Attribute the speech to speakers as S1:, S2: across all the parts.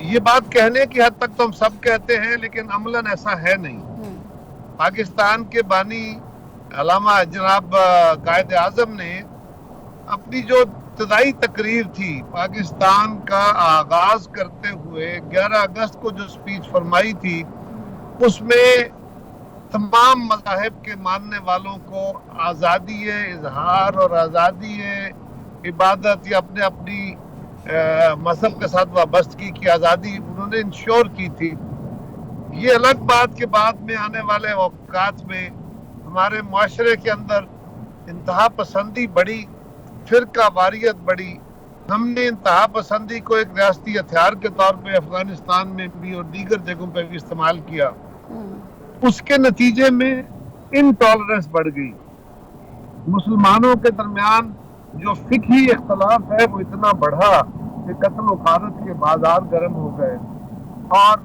S1: یہ بات کہنے کی حد تک تو ہم سب کہتے ہیں، لیکن عملاً ایسا ہے نہیں۔ پاکستان کے بانی علامہ جناب قائد اعظم نے اپنی جو ابتدائی تقریر تھی پاکستان کا آغاز کرتے ہوئے 11 اگست کو جو سپیچ فرمائی تھی، اس میں تمام مذاہب کے ماننے والوں کو آزادی اظہار اور آزادی عبادت یا اپنی مذہب کے ساتھ وابستگی کی آزادی انہوں نے انشور کی تھی۔ یہ الگ بات کہ بعد میں آنے والے اوقات میں ہمارے معاشرے کے اندر انتہا پسندی بڑی، فرقہ واریت بڑی، ہم نے انتہا پسندی کو ایک ریاستی ہتھیار کے طور پہ افغانستان میں بھی اور دیگر جگہوں پہ بھی استعمال کیا۔ اس کے نتیجے میں انٹالرنس بڑھ گئی، مسلمانوں کے درمیان جو فقہی اختلاف ہے وہ اتنا بڑھا کہ قتل و غارت کے بازار گرم ہو گئے، اور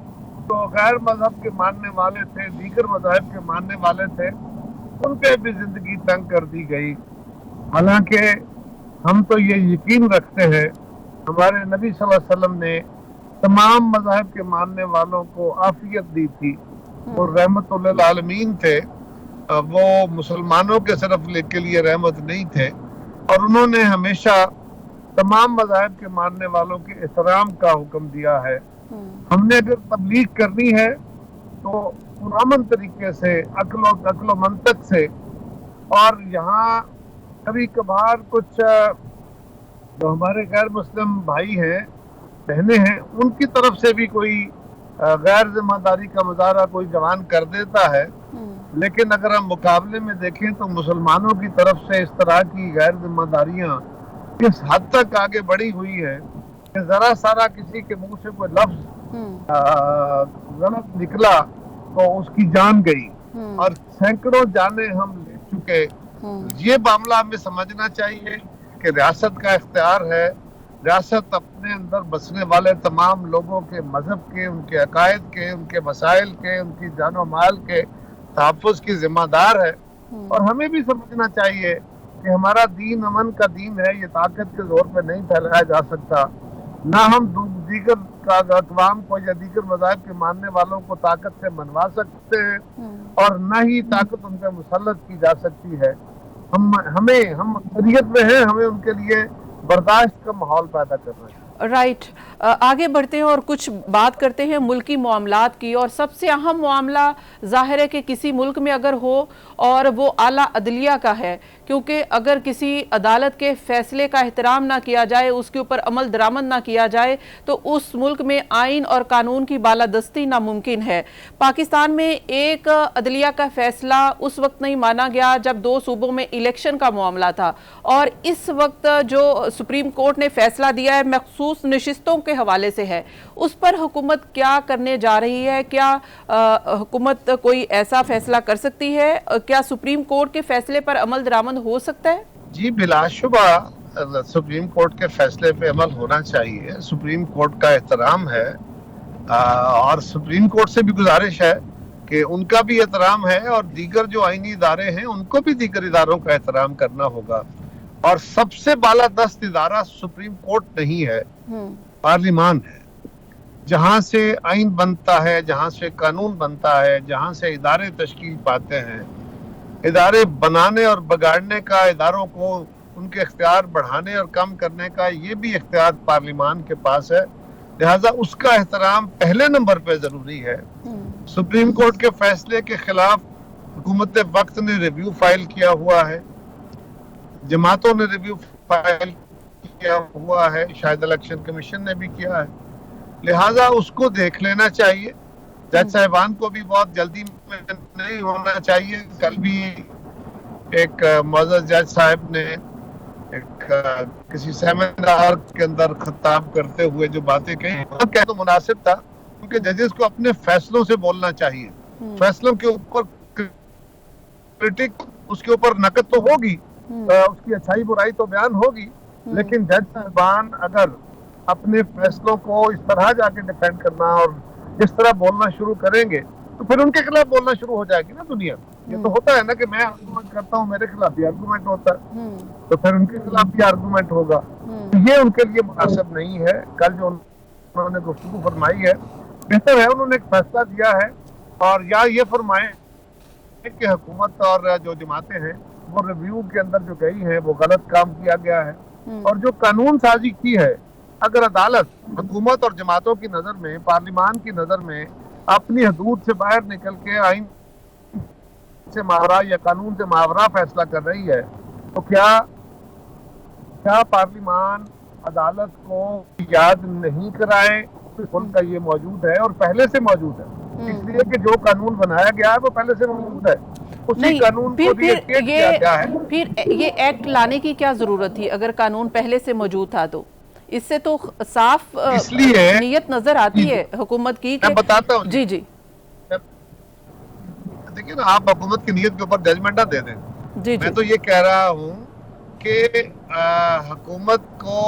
S1: جو غیر مذہب کے ماننے والے تھے، دیگر مذاہب کے ماننے والے تھے، ان پہ بھی زندگی تنگ کر دی گئی۔ حالانکہ ہم تو یہ یقین رکھتے ہیں، ہمارے نبی صلی اللہ علیہ وسلم نے تمام مذاہب کے ماننے والوں کو عافیت دی تھی، وہ رحمت للعالمین تھے، وہ مسلمانوں کے صرف کے لیے رحمت نہیں تھے، اور انہوں نے ہمیشہ تمام مذاہب کے ماننے والوں کے احترام کا حکم دیا ہے۔ ہم نے اگر تبلیغ کرنی ہے تو پرامن طریقے سے، عقل و منطق سے، اور یہاں کبھی کبھار کچھ جو ہمارے غیر مسلم بھائی ہیں، بہنیں ہیں، ان کی طرف سے بھی کوئی غیر ذمہ داری کا مظاہرہ کوئی جوان کر دیتا ہے، لیکن اگر ہم مقابلے میں دیکھیں تو مسلمانوں کی طرف سے اس طرح کی غیر ذمہ داریاں اس حد تک آگے بڑھی ہوئی ہے کہ ذرا سارا کسی کے منہ سے کوئی لفظ غلط نکلا تو اس کی جان گئی، اور سینکڑوں جانیں ہم لے چکے۔ یہ معاملہ ہمیں سمجھنا چاہیے کہ ریاست کا اختیار ہے، ریاست اپنے اندر بسنے والے تمام لوگوں کے مذہب کے، ان کے عقائد کے، ان کے مسائل کے، ان کی جان و مال کے تحفظ کی ذمہ دار ہے، اور ہمیں بھی سمجھنا چاہیے کہ ہمارا دین امن کا دین ہے، یہ طاقت کے زور پہ نہیں پھیلایا جا سکتا، نہ ہم دیگر اقوام کو یا دیگر مذاہب کے ماننے والوں کو طاقت سے منوا سکتے ہیں، اور نہ ہی طاقت ان پہ مسلط کی جا سکتی ہے۔ ہم اکثریت میں ہیں، ہمیں ان کے لیے برداشت کا ماحول پیدا کرنا ہے۔
S2: رائٹ، آگے بڑھتے ہیں اور کچھ بات کرتے ہیں ملکی معاملات کی، اور سب سے اہم معاملہ ظاہر ہے کہ کسی ملک میں اگر ہو اور وہ اعلیٰ عدلیہ کا ہے، کیونکہ اگر کسی عدالت کے فیصلے کا احترام نہ کیا جائے، اس کے اوپر عمل درآمد نہ کیا جائے، تو اس ملک میں آئین اور قانون کی بالادستی ناممکن ہے۔ پاکستان میں ایک عدلیہ کا فیصلہ اس وقت نہیں مانا گیا جب 2 صوبوں میں الیکشن کا معاملہ تھا، اور اس وقت جو سپریم کورٹ نے فیصلہ دیا ہے مخصوص نشستوں کے حوالے سے ہے، اس پر حکومت کیا کرنے جا رہی ہے؟ کیا حکومت کوئی ایسا فیصلہ کر سکتی ہے؟ کیا سپریم کورٹ کے فیصلے پر عمل درآمد ہو سکتا ہے؟
S1: جی بلا شبہ سپریم کورٹ کے فیصلے پہ عمل ہونا چاہیے، سپریم کورٹ کا احترام ہے، اور سپریم کورٹ سے بھی گزارش ہے کہ ان کا بھی احترام ہے، اور دیگر جو آئینی ادارے ہیں ان کو بھی دیگر اداروں کا احترام کرنا ہوگا، اور سب سے بالادست ادارہ سپریم کورٹ نہیں ہے، پارلیمان ہے، جہاں سے آئین بنتا ہے، جہاں سے قانون بنتا ہے، جہاں سے ادارے تشکیل پاتے ہیں۔ ادارے بنانے اور بگاڑنے کا، اداروں کو ان کے اختیار بڑھانے اور کم کرنے کا یہ بھی اختیار پارلیمان کے پاس ہے، لہٰذا اس کا احترام پہلے نمبر پہ ضروری ہے۔ سپریم کورٹ کے فیصلے کے خلاف حکومت وقت نے ریویو فائل کیا ہوا ہے، جماعتوں نے ریویو فائل کیا ہوا ہے، شاید الیکشن کمیشن نے بھی کیا ہے، لہٰذا اس کو دیکھ لینا چاہیے۔ جج صاحبان کو بھی بہت جلدی میں نہیں ہونا چاہیے۔ کل بھی ایک معزز جج صاحب نے کسی سیمینار کے اندر خطاب کرتے ہوئے جو باتیں کہیں کہہ تو مناسب تھا، کیونکہ ججز کو اپنے فیصلوں سے بولنا چاہیے، فیصلوں کے اوپر کرٹک، اس کے اوپر نقد تو ہوگی، اس کی اچھائی برائی تو بیان ہوگی، لیکن جج صاحبان اگر اپنے فیصلوں کو اس طرح جا کے ڈیفینڈ کرنا اور اس طرح بولنا شروع کریں گے تو پھر ان کے خلاف بولنا شروع ہو جائے گی نا دنیا۔ یہ تو ہوتا ہے نا کہ میں آرگومنٹ کرتا ہوں، میرے خلاف بھی آرگومنٹ ہوتا ہے، تو پھر ان کے خلاف بھی آرگومنٹ ہوگا، یہ ان کے لیے مناسب نہیں ہے۔ کل جو انہوں نے گفتگو فرمائی ہے، بہتر ہے انہوں نے ایک فیصلہ دیا ہے اور یا یہ فرمائیں کہ حکومت اور جو جماعتیں ہیں وہ ریویو کے اندر جو گئی ہیں وہ غلط کام کیا گیا ہے، اور جو قانون سازی کی ہے اگر عدالت حکومت اور جماعتوں کی نظر میں، پارلیمان کی نظر میں اپنی حدود سے باہر نکل کے آئین سے ماورا یا قانون سے ماورا فیصلہ کر رہی ہے تو کیا پارلیمان عدالت کو یاد نہیں کرائے؟ ان کا یہ موجود ہے اور پہلے سے موجود ہے، اس لیے کہ جو قانون بنایا گیا ہے وہ پہلے سے موجود ہے، اسی قانون کو ریئیکٹیٹ کیا گیا ہے۔
S2: پھر یہ ایکٹ لانے کی کیا ضرورت تھی اگر قانون پہلے سے موجود تھا تو؟ اس سے تو صاف
S1: اس لیے
S2: نیت نظر آتی ہے حکومت کی
S1: میں بتاتا ہوں
S2: جی
S1: دیکھیں نا، آپ حکومت کی نیت کے اوپر ججمنٹ نہ دے دیں۔ میں تو یہ کہہ رہا ہوں کہ حکومت کو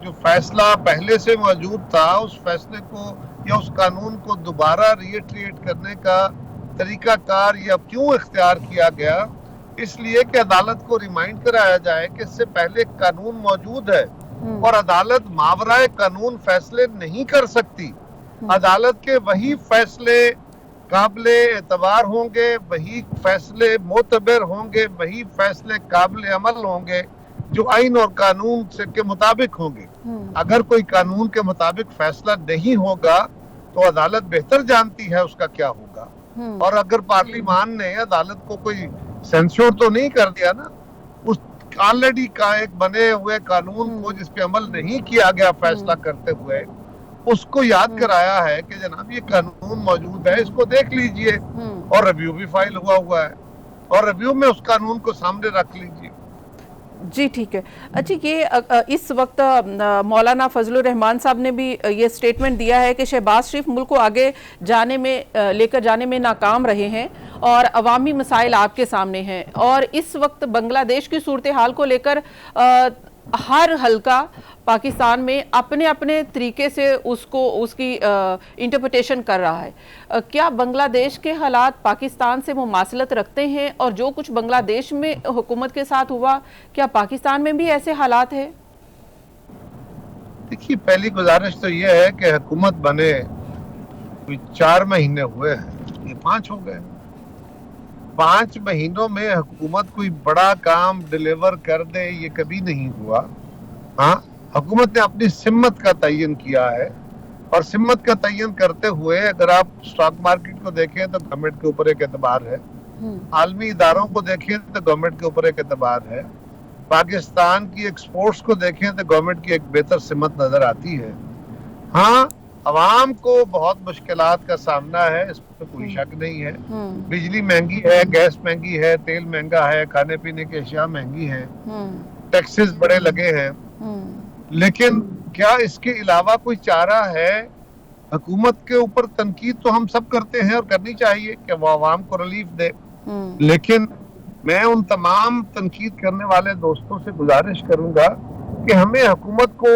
S1: جو فیصلہ پہلے سے موجود تھا اس فیصلے کو یا اس قانون کو دوبارہ ریئٹریٹ کرنے کا طریقہ کار یا کیوں اختیار کیا گیا، اس لیے کہ عدالت کو ریمائنڈ کرایا جائے کہ اس سے پہلے قانون موجود ہے اور عدالت ماورائے قانون فیصلے نہیں کر سکتی۔ عدالت کے وہی فیصلے قابل اعتبار ہوں گے، وہی فیصلے معتبر ہوں گے، وہی فیصلے قابل عمل ہوں گے جو آئین اور قانون کے مطابق ہوں گے۔ اگر کوئی قانون کے مطابق فیصلہ نہیں ہوگا تو عدالت بہتر جانتی ہے اس کا کیا ہوگا، اور اگر پارلیمان نے عدالت کو کوئی سینسور تو نہیں کر دیا نا، اس آلریڈی کا ایک بنے ہوئے قانون کو جس پہ عمل نہیں کیا گیا فیصلہ کرتے ہوئے، اس کو یاد کرایا ہے کہ جناب یہ قانون موجود ہے، اس کو دیکھ لیجئے، اور ریویو بھی فائل ہوا ہے اور ریویو میں اس قانون کو سامنے رکھ لیجئے۔
S2: جی ٹھیک ہے۔ اچھا، یہ اس وقت مولانا فضل الرحمان صاحب نے بھی یہ سٹیٹمنٹ دیا ہے کہ شہباز شریف ملک کو آگے لے کر جانے میں ناکام رہے ہیں اور عوامی مسائل آپ کے سامنے ہیں، اور اس وقت بنگلہ دیش کی صورتحال کو لے کر ہر حلقہ پاکستان میں اپنے طریقے سے اس کی انٹرپریٹیشن کر رہا ہے۔ کیا بنگلہ دیش کے حالات پاکستان سے مماثلت رکھتے ہیں، اور جو کچھ بنگلہ دیش میں حکومت کے ساتھ ہوا کیا پاکستان میں بھی ایسے حالات ہیں؟
S1: دیکھیے، پہلی گزارش تو یہ ہے کہ حکومت بنے کوئی 4 مہینے ہوئے ہیں، یہ 5 ہو گئے، 5 مہینوں میں حکومت کوئی بڑا کام ڈیلیور کر دے یہ کبھی نہیں ہوا۔ ہاں، حکومت نے اپنی سمت کا تعین کیا ہے، اور سمت کا تعین کرتے ہوئے اگر آپ سٹاک مارکیٹ کو دیکھیں تو گورنمنٹ کے اوپر ایک اعتبار ہے، عالمی اداروں کو دیکھیں تو گورنمنٹ کے اوپر ایک اعتبار ہے، پاکستان کی ایکسپورٹس کو دیکھیں تو گورنمنٹ کی ایک بہتر سمت نظر آتی ہے۔ ہاں، عوام کو بہت مشکلات کا سامنا ہے، اس پہ کوئی شک نہیں ہے، بجلی مہنگی ہے، گیس مہنگی ہے، تیل مہنگا ہے، کھانے پینے کی اشیاء مہنگی ہیں، ٹیکسز بڑے لگے ہیں، لیکن کیا اس کے علاوہ کوئی چارہ ہے؟ حکومت کے اوپر تنقید تو ہم سب کرتے ہیں اور کرنی چاہیے کہ وہ عوام کو ریلیف دے، لیکن میں ان تمام تنقید کرنے والے دوستوں سے گزارش کروں گا کہ ہمیں حکومت کو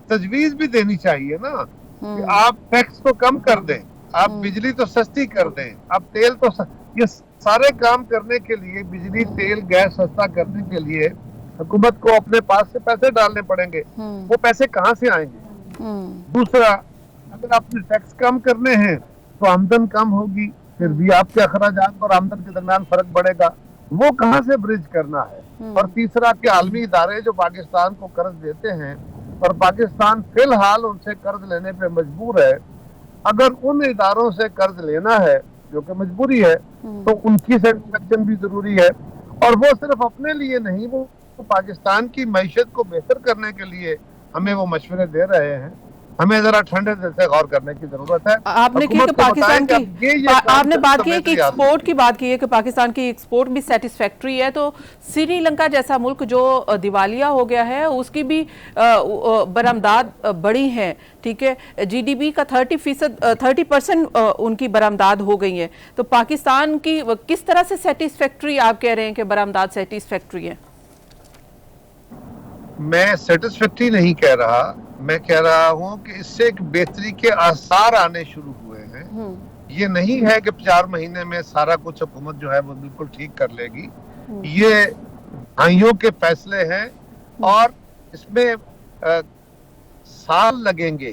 S1: تجویز بھی دینی چاہیے نا کہ آپ ٹیکس تو کم کر دیں، آپ بجلی تو سستی کر دیں، آپ تیل تو یہ سارے کام کرنے کے لیے، بجلی تیل گیس سستا کرنے کے لیے حکومت کو اپنے پاس سے پیسے ڈالنے پڑیں گے، وہ پیسے کہاں سے آئیں گے؟ دوسرا، اگر آپ نے ٹیکس کم کرنے ہیں تو آمدن کم ہوگی، پھر بھی آپ کے اخراجات اور آمدن کے درمیان فرق بڑھے گا، وہ کہاں سے برج کرنا ہے؟ اور تیسرا کہ عالمی ادارے جو پاکستان کو قرض دیتے ہیں اور پاکستان فی الحال ان سے قرض لینے پہ مجبور ہے، اگر ان اداروں سے قرض لینا ہے جو کہ مجبوری ہے تو ان کی سیٹسفیکشن بھی ضروری ہے، اور وہ صرف اپنے لیے نہیں، وہ پاکستان کی معیشت کو بہتر کرنے کے لیے ہمیں وہ مشورے دے رہے ہیں۔ ہمیں ذرا ٹھنڈے دل سے غور کرنے کی ضرورت ہے۔
S2: آپ نے کہا کہ پاکستان کی، آپ نے بات کی کہ ایکسپورٹ کی بات کی ہے کہ پاکستان کی ایکسپورٹ بھی سیٹسفیکٹری ہے، تو سری لنکا جیسا ملک جو دیوالیہ ہو گیا ہے اس کی بھی برآمدات بڑی ہیں، ٹھیک ہے، جی ڈی پی کا 30% ان کی برآمدات ہو گئی ہیں، تو پاکستان کی کس طرح سے سیٹسفیکٹری آپ کہہ رہے ہیں کہ برآمدات سیٹسفیکٹری ہیں؟
S1: میں سیٹسفیکٹری نہیں کہہ رہا، میں کہہ رہا ہوں کہ اس سے ایک بہتری کے آثار آنے شروع ہوئے ہیں۔ یہ نہیں ہے کہ 4 مہینے میں سارا کچھ حکومت جو ہے وہ بالکل ٹھیک کر لے گی، یہ دہائیوں کے فیصلے ہیں اور اس میں سال لگیں گے،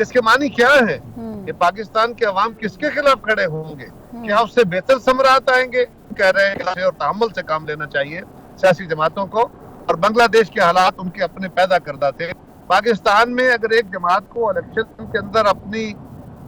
S1: اس کے معنی کیا ہے کہ پاکستان کے عوام کس کے خلاف کھڑے ہوں گے؟ کیا اس سے بہتر ثمرات آئیں گے؟ کہہ رہے ہیں کہ اور تحمل سے کام لینا چاہیے سیاسی جماعتوں کو، اور بنگلہ دیش کے حالات ان کے اپنے پیدا کردہ تھے. پاکستان میں اگر ایک جماعت کو الیکشن کے اندر اپنی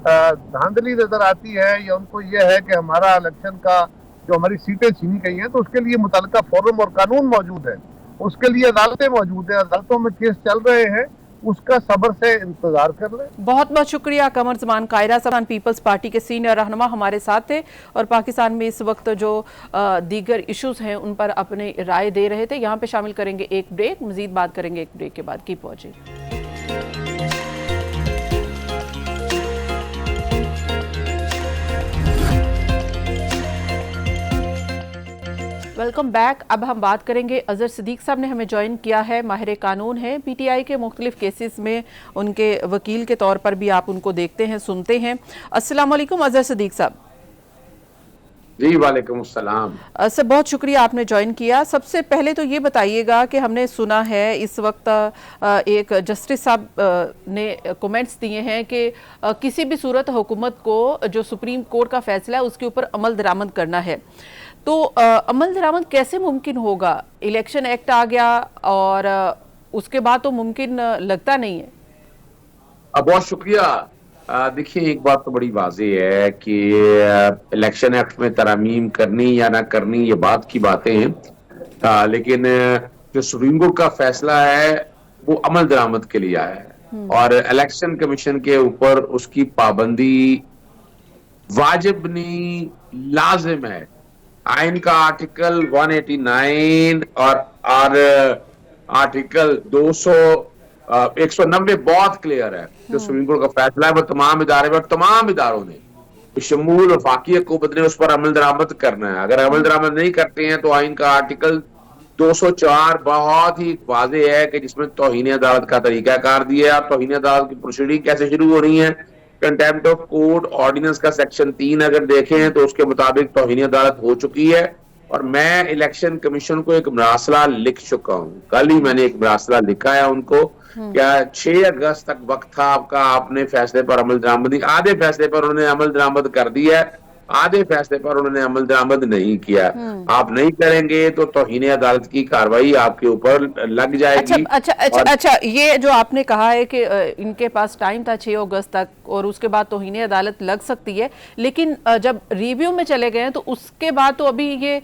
S1: دھاندلی نظر آتی ہے یا ان کو یہ ہے کہ ہمارا الیکشن کا جو ہماری سیٹیں چھینی گئی ہیں، تو اس کے لیے متعلقہ فورم اور قانون موجود ہے، اس کے لیے عدالتیں موجود ہیں، عدالتوں میں کیس چل رہے ہیں، اس کا صبر سے انتظار کر لیں.
S2: بہت بہت شکریہ. قمر زمان قاہرہ صاحب پیپلز پارٹی کے سینئر رہنما ہمارے ساتھ تھے اور پاکستان میں اس وقت جو دیگر ایشوز ہیں ان پر اپنے رائے دے رہے تھے. یہاں پہ شامل کریں گے ایک بریک، مزید بات کریں گے ایک بریک کے بعد. Keep watching. Welcome back. اب ہم بات کریں گے، اظہر صدیق صاحب نے ہمیں جوائن کیا ہے، ماہر قانون ہے، پی ٹی آئی کے مختلف کیسز میں ان کے وکیل کے طور پر بھی آپ ان کو دیکھتے ہیں، سنتے ہیں. السلام علیکم اظہر صدیق صاحب.
S3: جی وعلیکم السلام.
S2: سر بہت شکریہ آپ نے جوائن کیا. سب سے پہلے تو یہ بتائیے گا کہ ہم نے سنا ہے اس وقت ایک جسٹس صاحب نے کومنٹس دیے ہیں کہ کسی بھی صورت حکومت کو جو سپریم کورٹ کا فیصلہ ہے اس کے اوپر عمل درآمد کرنا ہے. تو عمل درآمد کیسے ممکن ہوگا؟ الیکشن ایکٹ آ گیا اور اس کے بعد تو ممکن لگتا نہیں ہے.
S3: بہت شکریہ. دیکھیں ایک بات تو بڑی واضح ہے کہ الیکشن ایکٹ میں ترامیم کرنی یا نہ کرنی یہ بات کی باتیں ہیں، لیکن جو سپریم کورٹ کا فیصلہ ہے وہ عمل درآمد کے لیے آیا ہے اور الیکشن کمیشن کے اوپر اس کی پابندی واجب نہیں، لازم ہے. آئین کا آرٹیکل 189 اور آرٹیکل 190 بہت کلیئر ہے. جو سپریم کورٹ کا فیصلہ ہے وہ تمام ادارے پر، تمام اداروں نے شمول وفاقی حکومت نے اس پر عمل درآمد کرنا ہے. اگر عمل درآمد نہیں کرتے ہیں تو آئین کا آرٹیکل 204 بہت ہی واضح ہے کہ جس میں توہین عدالت کا طریقہ کار دیا ہے. اور توہین عدالت کی پروسیڈنگ کیسے شروع ہو رہی ہے؟ کنٹیمپٹ آف کورٹ آرڈیننس کا سیکشن 3 اگر دیکھیں تو اس کے مطابق توہین عدالت ہو چکی ہے. اور میں الیکشن کمیشن کو ایک مراسلہ لکھ چکا ہوں، کل ہی میں نے ایک مراسلہ لکھا ہے ان کو. کیا 6 اگست تک وقت تھا آپ کا، آپ نے فیصلے پر عمل درآمد، آدھے فیصلے پر انہوں نے عمل درآمد کر دیا ہے، آدھے فیصلے پر انہوں نے عمل درآمد نہیں کیا. آپ نہیں کریں گے تو توہین عدالت کی کارروائی آپ کے اوپر لگ جائے گی.
S2: اچھا یہ جو آپ نے کہا ہے کہ ان کے پاس ٹائم تھا 6 اگست تک اور اس کے بعد توہین عدالت لگ سکتی ہے، لیکن جب ریویو میں چلے گئے ہیں تو اس کے بعد تو ابھی یہ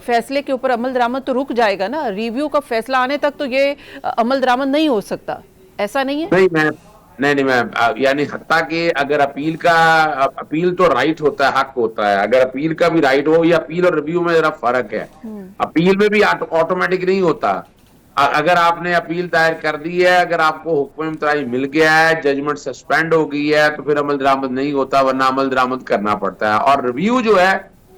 S2: فیصلے کے اوپر عمل درآمد تو رک جائے گا نا. ریویو کا فیصلہ آنے تک تو یہ عمل درآمد نہیں ہو سکتا، ایسا نہیں ہے؟
S3: نہیں میں یعنی حتیٰ کہ اگر اپیل تو رائٹ ہوتا ہے، حق ہوتا ہے. اگر اپیل کا بھی رائٹ ہو، یا اپیل اور ریویو میں ذرا فرق ہے. اپیل میں بھی آٹومیٹک نہیں ہوتا. اگر آپ نے اپیل دائر کر دی ہے، اگر آپ کو حکم امتناعی مل گیا ہے، ججمنٹ سسپینڈ ہو گئی ہے، تو پھر عمل درآمد نہیں ہوتا، ورنہ عمل درآمد کرنا پڑتا ہے. اور ریویو جو ہے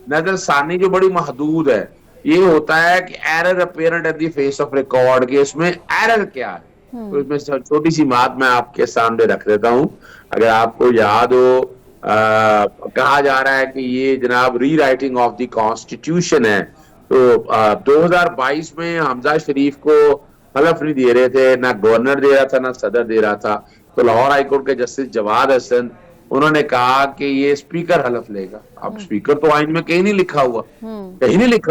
S3: نظر ثانی جو بڑی محدود ہے، یہ ہوتا ہے کہ error apparent at the face of record, کہ اس میں ایرر کیا ہے. تو اس میں چھوٹی سی بات میں آپ کے سامنے رکھ دیتا ہوں. اگر آپ کو یاد ہو، کہا جا رہا ہے کہ یہ جناب ری رائٹنگ آف دی کانسٹیٹیوشن ہے. تو 2022 میں حمزہ شریف کو حلف نہیں دے رہے تھے، نہ گورنر دے رہا تھا نہ صدر دے رہا تھا. تو لاہور ہائی کورٹ کے جسٹس جواد حسن انہوں نے کہا کہ یہ اسپیکر حلف لے گا. اب اسپیکر تو آئین میں کہیں نہیں لکھا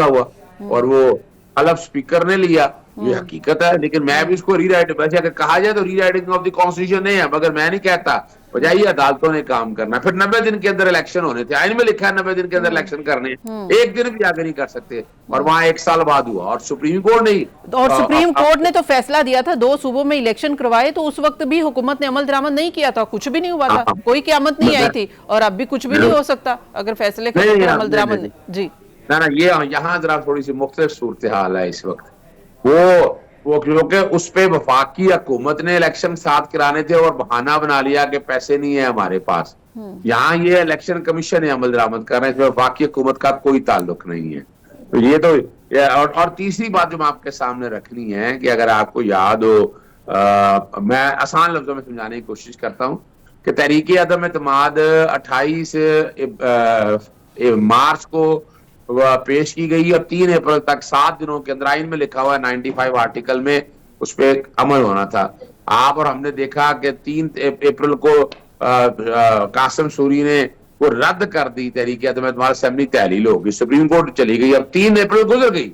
S3: ہوا، اور وہ حلف اسپیکر نے لیا. یہ حقیقت ہے. لیکن میں بھی اس کو ری رائٹ، ویسے اگر کہا جائے تو ری رائٹنگ آف دی کانسٹیٹیوشن نہیں ہے، مگر میں نہیں کہتا. بجائے عدالتوں نے کام کرنا. پھر 90 دن کے اندر الیکشن ہونے تھے، آئین میں لکھا ہے 90 دن کے اندر الیکشن کرنے، ایک دن بھی آگے نہیں کر سکتے. اور وہاں 1 سال بعد ہوا، اور سپریم کورٹ نہیں.
S2: اور سپریم کورٹ نے تو فیصلہ دیا تھا 2 صوبوں میں الیکشن کروائے، تو اس وقت بھی حکومت نے عمل درآمد نہیں کیا تھا، کچھ بھی نہیں ہوا تھا، کوئی قیامت نہیں آئی تھی. اور اب بھی کچھ بھی نہیں ہو سکتا اگر فیصلے کا عمل درآمد نہیں. جی
S3: یہ یہاں ذرا تھوڑی سی مختلف صورتحال ہے اس وقت. وہ کیونکہ اس پہ وفاقی حکومت نے الیکشن ساتھ کرانے تھے اور بہانہ بنا لیا کہ پیسے نہیں ہیں ہمارے پاس. یہاں یہ الیکشن کمیشن عمل درآمد کر رہے ہیں، اس میں وفاقی حکومت کا کوئی تعلق نہیں ہے. تو یہ تو اور تیسری بات جو میں آپ کے سامنے رکھنی ہے کہ اگر آپ کو یاد ہو، میں آسان لفظوں میں سمجھانے کی کوشش کرتا ہوں کہ تحریک عدم اعتماد 28 مارچ کو پیش کی گئی، اور 3 اپریل تک 7 دنوں کے اندر آئین میں لکھا ہوا ہے 95 آرٹیکل میں اس پہ عمل ہونا تھا. آپ اور ہم نے دیکھا کہ 3 اپریل کو قاسم سوری نے وہ رد کر دی تحریک اعتماد اسمبلی تحلیل ہوگی, سپریم کورٹ چلی گئی. اب 3 اپریل گزر گئی,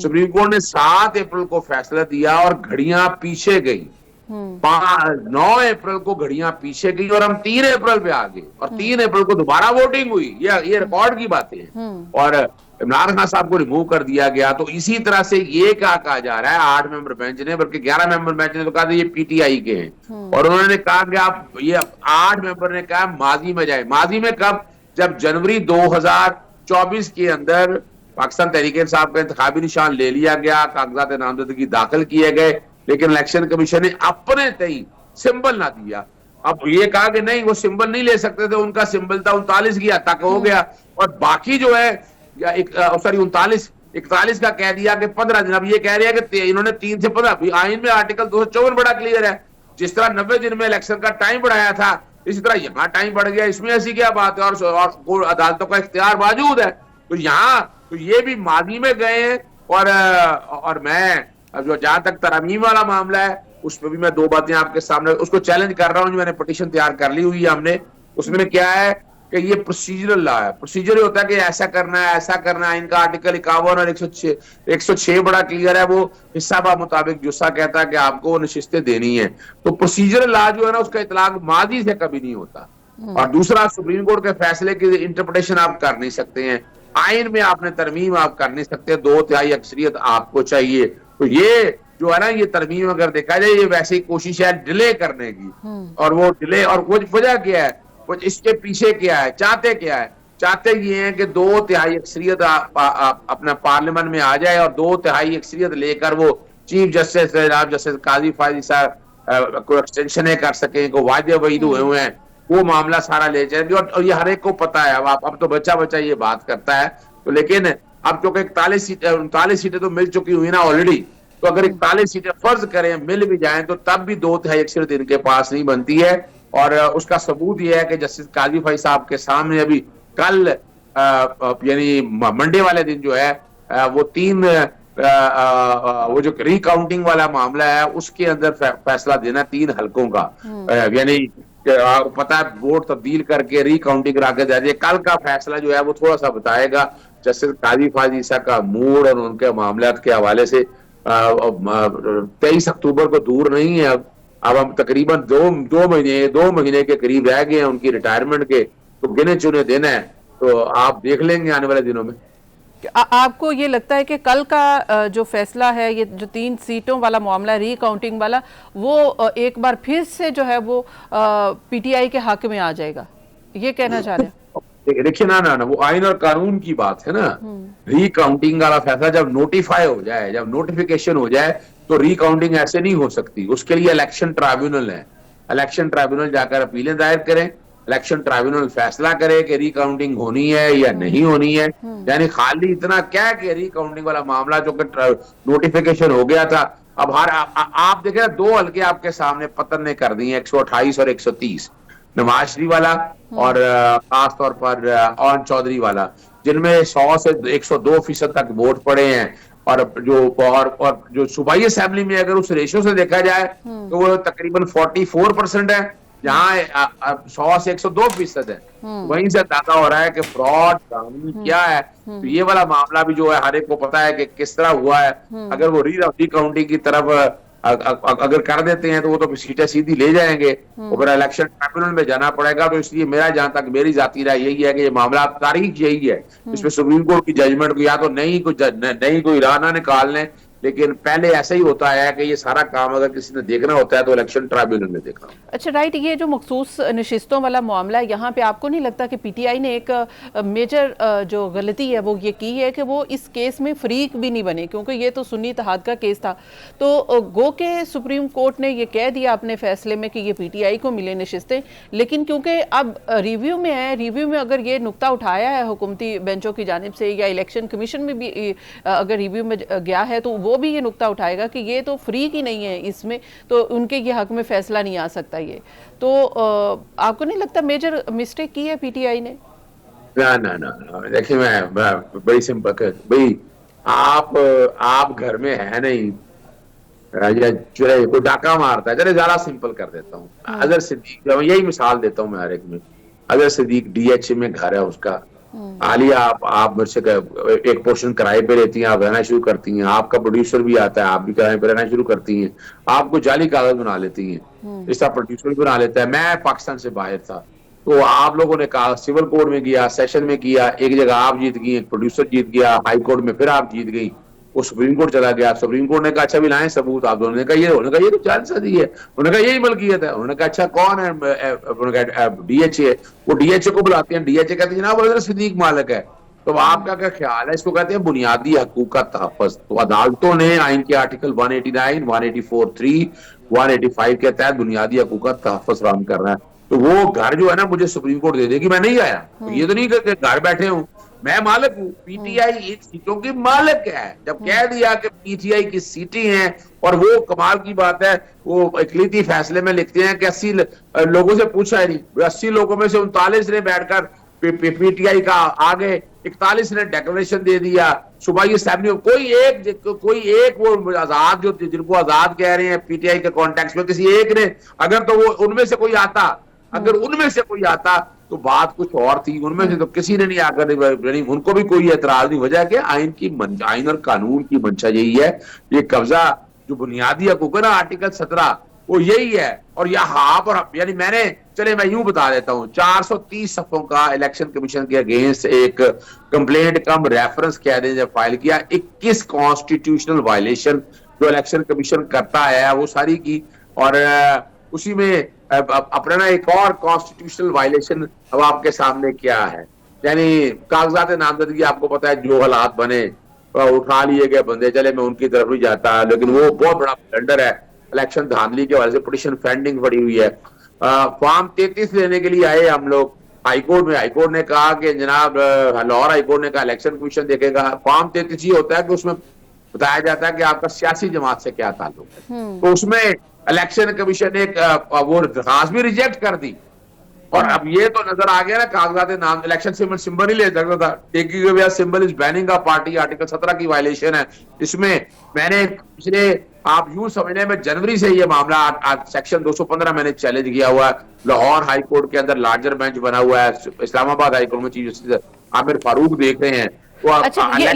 S3: سپریم کورٹ نے 7 اپریل کو فیصلہ دیا اور گھڑیاں پیچھے گئی. 9 اپریل کو گھڑیاں پیچھے گئی اور ہم 3 اپریل پہ آ گئے, اور 3 اپریل کو دوبارہ ووٹنگ ہوئی. یہ ریکارڈ کی باتیں ہیں. اور عمران خان صاحب کو ریموو کر دیا گیا. تو اسی طرح سے یہ کہا جا رہا ہے 8 ممبر بینچ نے, بلکہ 11 ممبر بینچ نے تو کہا یہ پی ٹی آئی کے ہیں, اور انہوں نے کہا کہ آپ یہ 8 ممبر نے کہا ماضی میں جائے. ماضی میں کب؟ جب جنوری 2024 کے اندر پاکستان تحریک انصاف کا انتخابی نشان لے لیا گیا, کاغذات نامزدگی داخل کیے گئے, لیکن الیکشن کمیشن نے اپنے تئیں سمبل نہ دیا. اب یہ کہا کہ نہیں وہ سمبل نہیں لے سکتے تھے, ان کا سمبل تھا 39 کی حد تک ہو گیا, اور باقی جو ہے 41 کا کہہ دیا کہ 15 دن. اب یہ کہہ رہے ہیں کہ انہوں نے 3 سے 15, آئین میں آرٹیکل 254 بڑا کلیئر ہے, جس طرح 90 دن میں الیکشن کا ٹائم بڑھایا تھا اسی طرح یہاں ٹائم بڑھ گیا. اس میں ایسی کیا بات ہے, اور عدالتوں کا اختیار موجود ہے. تو یہاں تو یہ بھی ماضی میں گئے ہیں. اور میں جو جہاں تک ترامیم والا معاملہ ہے اس پہ بھی میں 2 باتیں آپ کے سامنے اس کو چیلنج کر رہا ہوں. جو میں نے پٹیشن تیار کر لی ہوئی ہے ہم نے, اس میں کیا ہے کہ یہ پروسیجرل لا ہے. پروسیجر یہ ہوتا ہے کہ ایسا کرنا ہے ایسا کرنا ہے. ان کا آرٹیکل 51 اور 106 بڑا کلیئر ہے. وہ حصہ با مطابق جسا کہتا ہے کہ آپ کو نشستیں دینی ہیں. تو پروسیجرل لا جو ہے نا اس کا اطلاق ماضی سے کبھی نہیں ہوتا. اور دوسرا, سپریم کورٹ کے فیصلے کی انٹرپریٹیشن آپ کر نہیں سکتے ہیں, آئین میں آپ نے ترمیم آپ کر نہیں سکتے, 2/3 اکثریت آپ کو چاہیے. تو یہ جو ہے نا یہ ترمیم اگر دیکھا جائے یہ ویسے ہی کوشش ہے ڈیلے کرنے کی. اور وہ ڈیلے اور وجہ کیا ہے, اس کے پیچھے کیا ہے, چاہتے کیا ہے, چاہتے یہ ہیں کہ 2/3 اکثریت اپنا پارلیمنٹ میں آ جائے اور 2/3 اکثریت لے کر وہ چیف جسٹس جناب جسٹس قاضی فاضل صاحب کو ایکسٹینشن کر سکیں, کو واضح وعید ہوئے ہوئے ہیں, وہ معاملہ سارا لے جائیں گے. اور یہ ہر ایک کو پتا ہے, اب تو بچہ یہ بات کرتا ہے. تو لیکن اب چونکہ 39 سیٹیں تو مل چکی ہوئی نا آلریڈی, تو اگر 41 سیٹیں فرض کریں مل بھی جائیں تو تب بھی 2/3 اکثریت ان کے پاس نہیں بنتی ہے. اور اس کا ثبوت یہ ہے کہ جسٹس قاضی فاضل صاحب کے سامنے ابھی کل یعنی منڈے والے دن جو ہے وہ 3 وہ جو ری کاؤنٹنگ والا معاملہ ہے اس کے اندر فیصلہ دینا 3 حلقوں کا, یعنی پتا ہے ووٹ تبدیل کر کے ری کاؤنٹنگ کرا کے دے دیا. کل کا فیصلہ جو ہے وہ تھوڑا سا بتائے گا جسٹس قاضی فاضل صاحب کا موڈ اور ان کے معاملات کے حوالے سے. 23 اکتوبر کو دور نہیں ہے. اب ہم تقریباً 2 مہینے کے قریب رہ گئے ہیں ان کی ریٹائرمنٹ کے, تو گنے چنے دینا ہے. تو آپ دیکھ لیں گے آنے والے دنوں میں.
S2: آپ کو یہ لگتا ہے کہ کل کا جو فیصلہ ہے یہ جو 3 سیٹوں والا معاملہ ری کاؤنٹنگ والا, وہ ایک بار پھر سے جو ہے وہ پی ٹی آئی کے حق میں آ جائے گا, یہ کہنا چاہ رہے ہیں؟
S3: دیکھیے نا وہ آئین اور قانون کی بات ہے نا. ری کاؤنٹنگ والا فیصلہ جب نوٹیفائی ہو جائے, جب نوٹیفیکیشن ہو جائے تو ری کاؤنٹنگ ایسے نہیں ہو سکتی. اس کے لیے الیکشن ٹرائیبیونل ہے. الیکشن ٹرائیبیونل جا کر اپیلیں دائر کریں, الیکشن ٹرائیبیونل فیصلہ کرے کہ ری کاؤنٹنگ ہونی ہے یا نہیں ہونی ہے. یعنی خالی اتنا کیا کہ ری کاؤنٹنگ والا معاملہ جو کہ نوٹیفیکیشن ہو گیا تھا, اب آپ دیکھیں 2 حلقے آپ کے سامنے پتن نے کر دی ہیں, 128 اور 130, نواز شریف والا اور خاص طور پر اون چودھری والا, جن میں 100 سے 102% تک ووٹ پڑے ہیں. اور جو صوبائی اسمبلی میں اگر اس ریشو سے دیکھا جائے تو وہ تقریباً 44% ہے, جہاں 100 سے 102% ہے. وہیں سے اندازہ ہو رہا ہے کہ فراڈ قانون کیا ہے. تو یہ والا معاملہ بھی جو ہے ہر ایک کو پتا ہے کہ کس طرح ہوا ہے. اگر وہ ری کاؤنٹنگ کی طرف اگر کر دیتے ہیں تو وہ تو سیٹیں سیدھی لے جائیں گے, اگر الیکشن ٹرائیبیونل میں جانا پڑے گا. تو اس لیے میرا جہاں تک میری ذاتی رائے یہی ہے کہ یہ معاملہ تاریخ یہی ہے, اس میں سپریم کورٹ کی ججمنٹ کو یا تو نہیں کوئی راہ نہ نکال لیں, لیکن پہلے ایسا ہی ہوتا ہے کہ یہ سارا کام اگر کسی نے دیکھنا ہوتا ہے تو الیکشن ٹرائیبیونل میں دیکھنا.
S2: اچھا رائٹ, یہ جو مخصوص نشستوں والا معاملہ ہے یہاں پہ آپ کو نہیں لگتا کہ پی ٹی آئی نے ایک میجر جو غلطی ہے وہ یہ کی ہے کہ وہ اس کیس میں فریق بھی نہیں بنے, کیونکہ یہ تو سنی اتحاد کا کیس تھا. تو گو کہ سپریم کورٹ نے یہ کہہ دیا اپنے فیصلے میں کہ یہ پی ٹی آئی کو ملے نشستیں, لیکن کیونکہ اب ریویو میں ہے, ریویو میں اگر یہ نقطہ اٹھایا ہے حکومتی بینچوں کی جانب سے یا الیکشن کمیشن میں بھی اگر ریویو میں گیا ہے تو وہ بھی یہ نقطہ اٹھائے گا کہ یہ تو فریق ہی نہیں ہے اس میں, تو ان کے یہ حق میں فیصلہ نہیں آ سکتا. یہ تو آپ کو نہیں لگتا میجر مسٹیک کی ہے پی ٹی آئی نے؟
S3: نہ دیکھیں, میں بڑی سمپل بھائی آپ گھر میں ہے نہیں, یا چلے کوئی ڈاکہ مارتا ہے، چلے زیادہ سمپل کر دیتا ہوں، اظہر صدیق، یہی مثال دیتا ہوں میں ہر ایک میں، اظہر صدیق ڈی ایچ اے میں گھر ہے اس کا، عالیہ آپ مجھ سے ایک پورشن کرائے پہ لیتی ہیں، آپ رہنا شروع کرتی ہیں، آپ کا پروڈیوسر بھی آتا ہے، آپ بھی کرائے پہ رہنا شروع کرتی ہیں، آپ کو جعلی کاغذ بنا لیتی ہیں، اس طرح پروڈیوسر بھی بنا لیتا ہے۔ میں پاکستان سے باہر تھا تو آپ لوگوں نے کہا سول کورٹ میں گیا، سیشن میں کیا، ایک جگہ آپ جیت گئی، ایک پروڈیوسر جیت گیا، ہائی کورٹ میں پھر آپ جیت گئی، وہ سپریم کورٹ چلا گیا، سپریم کورٹ نے کہا اچھا بھی لائیں ثبوت، آپ دونوں نے کہا یہ تو جعل سازی ہے، انہوں نے کہا یہی ملکیت ہے، انہوں نے کہا اچھا کون ہے، ڈی ایچ اے، وہ ڈی ایچ اے کو بلاتے ہیں، ڈی ایچ اے کہتے ہیں جناب اظہر صدیق مالک ہے، تو آپ کا کیا خیال ہے؟ اس کو کہتے ہیں بنیادی حقوق کا تحفظ۔ تو عدالتوں نے آئین کے آرٹیکل 189، 184(3), 185 کے تحت بنیادی حقوق کا تحفظ فراہم کر رہا ہے، تو وہ گھر جو ہے نا مجھے سپریم کورٹ دے دے گی، میں نہیں آیا، یہ تو نہیں کہ گھر بیٹھے ہوں، میں مالک ہوں، پی ٹی آئی ان سیٹوں کی مالک ہے، جب کہہ دیا کہ پی ٹی آئی کی سیٹیں ہیں، اور وہ کمال کی بات ہے، وہ اقلیتی فیصلے میں لکھتے ہیں کہ 80 لوگوں سے پوچھا ہے نہیں، 80 لوگوں میں سے 39 نے بیٹھ کر پی ٹی آئی کا آگے 41 نے ڈیکلریشن دے دیا، صوبائی اسمبلی کوئی ایک وہ آزاد جو جن کو آزاد کہہ رہے ہیں پی ٹی آئی کے کانٹیکس میں، کسی ایک نے اگر تو وہ ان میں سے کوئی آتا، اگر ان میں سے کوئی آتا تو بات کچھ اور تھی، ان میں سے تو کسی نے نہیں آ کر، ان کو بھی کوئی اعتراض نہیں، وجہ کہ آئین اور قانون کی منشا یہی ہے، یہ قبضہ جو بنیادی حقوق ہے نا آرٹیکل 17 وہ یہی ہے، اور یہاں پر یعنی میں نے چلے میں یوں بتا دیتا ہوں 430 صفحوں کا الیکشن کمیشن کے اگینسٹ ایک کمپلینٹ کم ریفرنس کہہ دیں جب فائل کیا، 21 کانسٹیٹیوشنل وائلیشن جو الیکشن کمیشن کرتا ہے وہ ساری کی، اور اسی میں اپنا ایک اور کانسٹیٹیوشنل وائلیشن اب آپ کے سامنے کیا ہے، یعنی کاغذات نامزدگی آپ کو پتا ہے جو حالات بنے، اٹھا لیے گئے بندے، چلے میں ان کی طرف نہیں جاتا، لیکن وہ بہت بڑا بلنڈر ہے، الیکشن دھاندلی کے وجہ سے پٹیشن پینڈنگ پڑی ہوئی ہے، فارم 33 لینے کے لیے آئے ہم لوگ ہائی کورٹ میں، ہائی کورٹ نے کہا کہ جناب لاہور ہائی کورٹ نے کہا الیکشن کمیشن دیکھے گا، فارم 33 یہ ہوتا ہے کہ اس میں بتایا جاتا ہے کہ آپ کا سیاسی جماعت سے کیا تعلق ہے، تو اس میں الیکشن کمیشن نے وہ درخواست بھی ریجیکٹ کر دی، اور اب یہ تو نظر آ گیا نا کاغذات نام الیکشن سمبل نہیں لے سکتا تھا، taking away symbol is banning a party, article 17 کی وائلیشن ہے، اس میں میں نے پچھلے آپ یوں سمجھنے میں جنوری سے یہ معاملہ سیکشن 215 میں نے چیلنج کیا ہوا ہے، لاہور ہائی کورٹ کے اندر لارجر بینچ بنا ہوا ہے، اسلام آباد ہائی کورٹ میں چیف جسٹس عامر فاروق دیکھ رہے ہیں۔
S2: اچھا یہ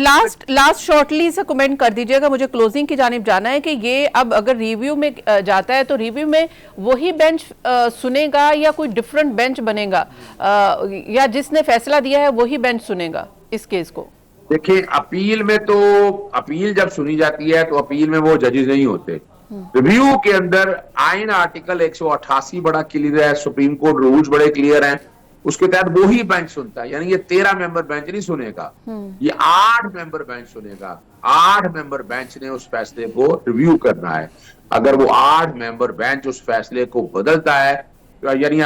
S2: لاسٹ شارٹلی سے کمنٹ کر دیجئے گا، مجھے کلوزنگ کی جانب جانا ہے کہ یہ اب اگر ریویو میں جاتا ہے تو ریویو میں وہی بینچ سنے گا یا کوئی ڈیفرنٹ بینچ بنے گا، یا جس نے فیصلہ دیا ہے وہی بینچ سنے گا اس کیس کو؟
S3: دیکھیں اپیل میں تو اپیل جب سنی جاتی ہے تو اپیل میں وہ ججز نہیں ہوتے، ریویو کے اندر آئین آرٹیکل 188 بڑا کلیئر ہے، سپریم کورٹ رولز بڑے کلیئر ہیں، اس کے تحت وہی بینچ سنتا ہے، یعنی یہ 13 ممبر بینچ نہیں سنے گا، یہ 8 ممبر بینچ سنے گا، 8 ممبر بینچ نے اس فیصلے کو ریویو کرنا ہے، اگر وہ 8 ممبر بینچ اس فیصلے کو بدلتا ہے یعنی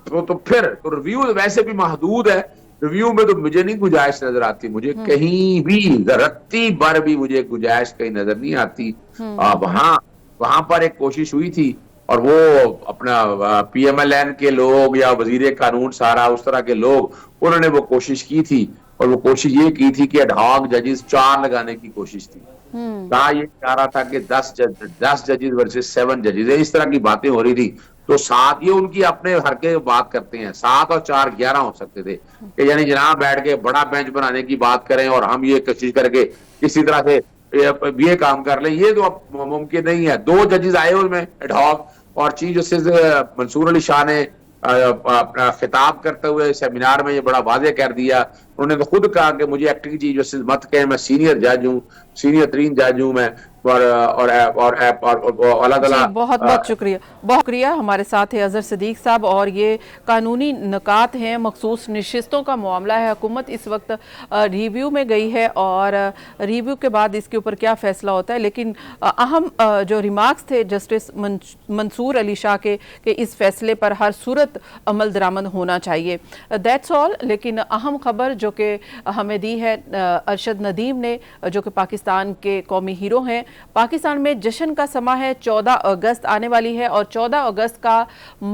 S3: تو پھر تو ریویو ویسے بھی محدود ہے، ریویو میں تو مجھے نہیں گنجائش نظر آتی، مجھے کہیں بھی رتی بر بھی مجھے گنجائش کہیں نظر نہیں آتی، وہاں پر ایک کوشش ہوئی تھی، اور وہ اپنا پی ایم ایل این کے لوگ یا وزیر قانون سارا اس طرح کے لوگ انہوں نے وہ کوشش کی تھی، اور وہ کوشش یہ کی تھی کہ ایڈ ہاک ججز 4 لگانے کی کوشش تھی، کہا یہ چاہ رہا تھا کہ 10 ججز ورسز 7 ججز، اس طرح کی باتیں ہو رہی تھی، تو 7 یہ ان کی اپنے ہر کے بات کرتے ہیں، 7 اور 4 11 ہو سکتے تھے، کہ یعنی جناب بیٹھ کے بڑا بینچ بنانے کی بات کریں اور ہم یہ کوشش کر کے کسی طرح سے یہ کام کر لیں، یہ تو اب ممکن نہیں ہے۔ 2 ججز آئے ان میں ایڈ ہاک، اور چیف جسٹس منصور علی شاہ نے اپنا خطاب کرتے ہوئے سیمینار میں یہ بڑا واضح کر دیا، انہوں نے تو خود کہا کہ مجھے ایکٹنگ چیف جسٹس مت کہیں، میں سینئر جج ہوں، سینئر ترین جج ہوں میں، اور اللہ تعالیٰ
S2: بہت بہت شکریہ، بہت شکریہ۔ ہمارے ساتھ ہے اظہر صدیق صاحب، اور یہ قانونی نکات ہیں، مخصوص نشستوں کا معاملہ ہے، حکومت اس وقت ریویو میں گئی ہے، اور ریویو کے بعد اس کے اوپر کیا فیصلہ ہوتا ہے، لیکن اہم جو ریمارکس تھے جسٹس منصور علی شاہ کے کہ اس فیصلے پر ہر صورت عمل درآمد ہونا چاہیے، دیٹس آل۔ لیکن اہم خبر جو کہ ہمیں دی ہے ارشد ندیم نے، جو کہ پاکستان کے قومی ہیرو ہیں. پاکستان میں جشن کا سما ہے، 14 اگست آنے والی ہے اور 14 اگست کا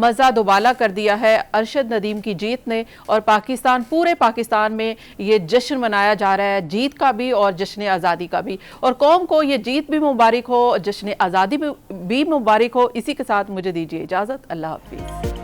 S2: مزہ دوبالا کر دیا ہے ارشد ندیم کی جیت نے، اور پورے پاکستان میں یہ جشن منایا جا رہا ہے، جیت کا بھی اور جشن آزادی کا بھی. اور قوم کو یہ جیت بھی مبارک ہو، جشن آزادی بھی مبارک ہو. اسی کے ساتھ مجھے دیجیے اجازت. اللہ حافظ.